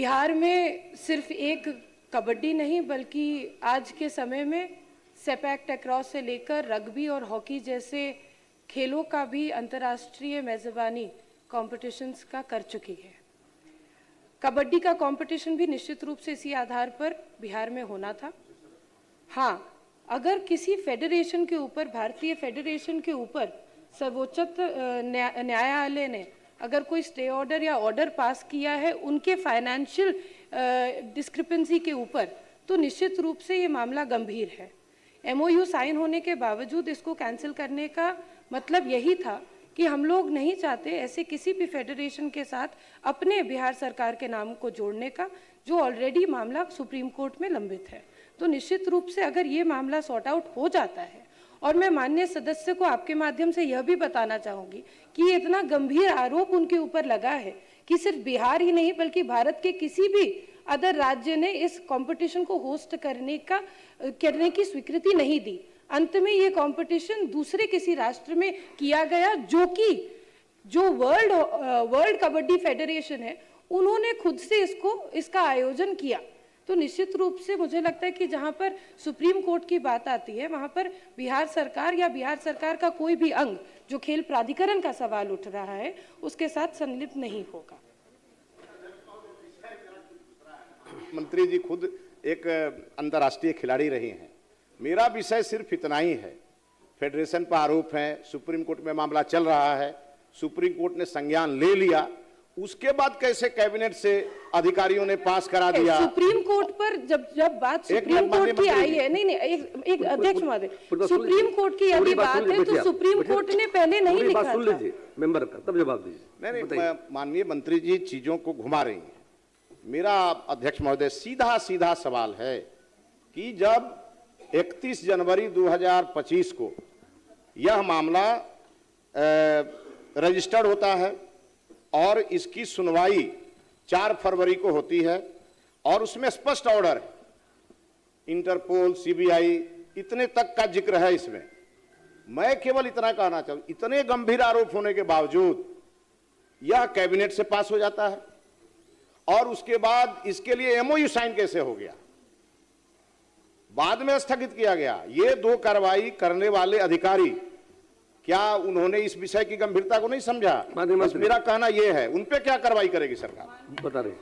बिहार में सिर्फ एक कबड्डी नहीं बल्कि आज के समय में सेपैक टैक्रॉस से लेकर रग्बी और हॉकी जैसे खेलों का भी अंतर्राष्ट्रीय मेजबानी कॉम्पिटिशन्स का कर चुकी है। कबड्डी का कंपटीशन भी निश्चित रूप से इसी आधार पर बिहार में होना था। हाँ, अगर किसी फेडरेशन के ऊपर, भारतीय फेडरेशन के ऊपर सर्वोच्च न्यायालय ने अगर कोई स्टे ऑर्डर या ऑर्डर पास किया है उनके फाइनेंशियल डिस्क्रिपेंसी के ऊपर, तो निश्चित रूप से ये मामला गंभीर है। एमओयू साइन होने के बावजूद इसको कैंसिल करने का मतलब यही था कि हम लोग नहीं चाहते ऐसे किसी भी फेडरेशन के साथ अपने बिहार सरकार के नाम को जोड़ने का, जो ऑलरेडी मामला सुप्रीम कोर्ट में लंबित है। तो निश्चित रूप से अगर ये मामला सॉर्ट आउट हो जाता है, और मैं माननीय सदस्य को आपके माध्यम से यह भी बताना चाहूँगी कि ये इतना गंभीर आरोप उनके ऊपर लगा है कि सिर्फ बिहार ही नहीं बल्कि भारत के किसी भी अदर राज्य ने इस कंपटीशन को होस्ट करने की स्वीकृति नहीं दी। अंत में ये कंपटीशन दूसरे किसी राष्ट्र में किया गया, जो वर्ल्ड कबड्डी फेडरेशन है, उन्होंने खुद से इसका आयोजन किया। तो निश्चित रूप से मुझे लगता है कि जहां पर सुप्रीम कोर्ट की बात आती है वहां पर बिहार सरकार या बिहार सरकार का कोई भी अंग जो खेल प्राधिकरण का सवाल उठ रहा है उसके साथ संलिप्त नहीं होगा। मंत्री जी खुद एक अंतर्राष्ट्रीय खिलाड़ी रहे हैं। मेरा विषय सिर्फ इतना ही है, फेडरेशन पर आरोप है, सुप्रीम कोर्ट में मामला चल रहा है, सुप्रीम कोर्ट ने संज्ञान ले लिया, उसके बाद कैसे कैबिनेट से अधिकारियों ने पास करा दिया। सुप्रीम कोर्ट पर जब बात सुप्रीम कोर्ट की आई है, नहीं एक अध्यक्ष महोदय, सुप्रीम कोर्ट की यदि बात है तो सुप्रीम कोर्ट ने पहले नहीं लिखा था। सुन लीजिए मेंबर का, तब जवाब दीजिए। नहीं, माननीय मंत्री जी चीजों को घुमा रही हैं। मेरा अध्यक्ष महोदय सीधा सवाल है कि जब 31 जनवरी 2025 को यह मामला रजिस्टर्ड होता है और इसकी सुनवाई 4 फरवरी को होती है और उसमें स्पष्ट ऑर्डर है, इंटरपोल, सीबीआई, इतने तक का जिक्र है इसमें। मैं केवल इतना कहना चाहूँ, इतने गंभीर आरोप होने के बावजूद यह कैबिनेट से पास हो जाता है और उसके बाद इसके लिए एमओयू साइन कैसे हो गया, बाद में स्थगित किया गया। ये 2 कार्रवाई करने वाले अधिकारी, क्या उन्होंने इस विषय की गंभीरता को नहीं समझा? बस मेरा कहना यह है, उन पे क्या कार्रवाई करेगी सरकार? बता रहे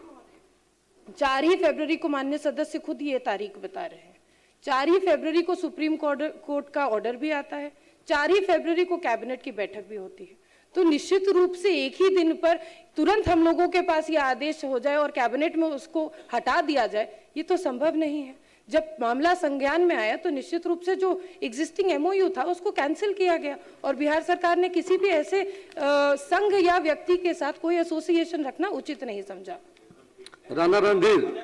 4 ही फरवरी को माननीय सदस्य खुद ये तारीख बता रहे हैं। 4 ही फरवरी को सुप्रीम कोर्ट का ऑर्डर भी आता है, 4 ही फरवरी को कैबिनेट की बैठक भी होती है। तो निश्चित रूप से एक ही दिन पर तुरंत हम लोगों के पास यह आदेश हो जाए और कैबिनेट में उसको हटा दिया जाए, ये तो संभव नहीं है। जब मामला संज्ञान में आया तो निश्चित रूप से जो एग्जिस्टिंग एमओयू था उसको कैंसिल किया गया और बिहार सरकार ने किसी भी ऐसे संघ या व्यक्ति के साथ कोई एसोसिएशन रखना उचित नहीं समझा। राणा रणधीर।